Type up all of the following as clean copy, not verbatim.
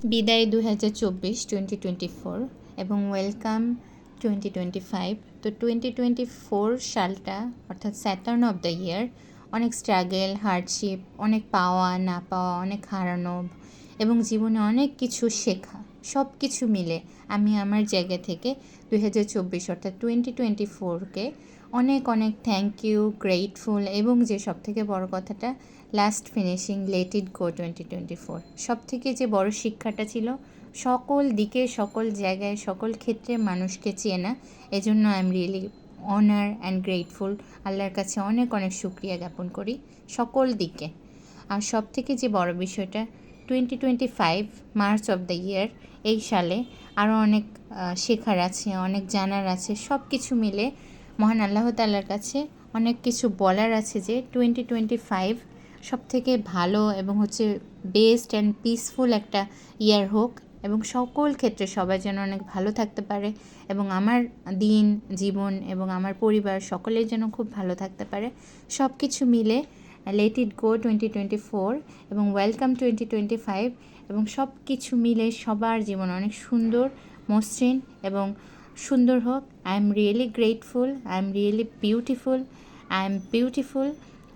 বিদায় 2024 এবং ওয়েলকাম 2025। তো 2024 সালটা অর্থাৎ স্যাটার্ন অফ দ্য ইয়ার অনেক স্ট্রাগল, হার্ডশিপ, অনেক পাওয়া না পাওয়া, অনেক হারানো এবং জীবনে অনেক কিছু শেখা, সব কিছু মিলে আমি আমার জায়গা থেকে 2024 অর্থাৎ 2024কে অনেক অনেক থ্যাংক ইউ, গ্রেটফুল এবং যে সবথেকে বড় কথাটা লাস্ট ফিনিশিং লেট ইট গো 2024 সবথেকে যে বড় শিক্ষাটা ছিল সকল দিকে, সকল জায়গায়, সকল ক্ষেত্রে মানুষকে চেনা। এজন্য I am really honour and grateful. আল্লাহর কাছে অনেক অনেক শুক্রিয়া জ্ঞাপন করি সকল দিকে। আর সবথেকে যে বড় বিষয়টা 2025 মার্চ অফ দ্য ইয়ার, এই সালে আরও অনেক শেখার আছে, অনেক জানার আছে, সব কিছু মিলে মহান আল্লাহ তাআলার কাছে অনেক কিছু বলার আছে যে 2025 সবথেকে ভালো এবং বেস্ট অ্যান্ড পিসফুল একটা ইয়ার হোক এবং সকল ক্ষেত্রে সবাই যেন অনেক ভালো থাকতে পারে এবং আমার দিন, জীবন এবং আমার পরিবার সকলেই যেন খুব ভালো থাকতে পারে। সব কিছু মিলে লেট ইট গো 2024 এবং ওয়েলকাম 2025 এবং সব কিছু মিলে সবার জীবন অনেক সুন্দর, মসৃণ এবং সুন্দর হোক। I am really grateful, I am really beautiful, I am beautiful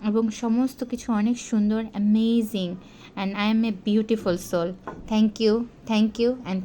এবং সমস্ত কিছু অনেক সুন্দর, amazing, and I am a beautiful soul. Thank you and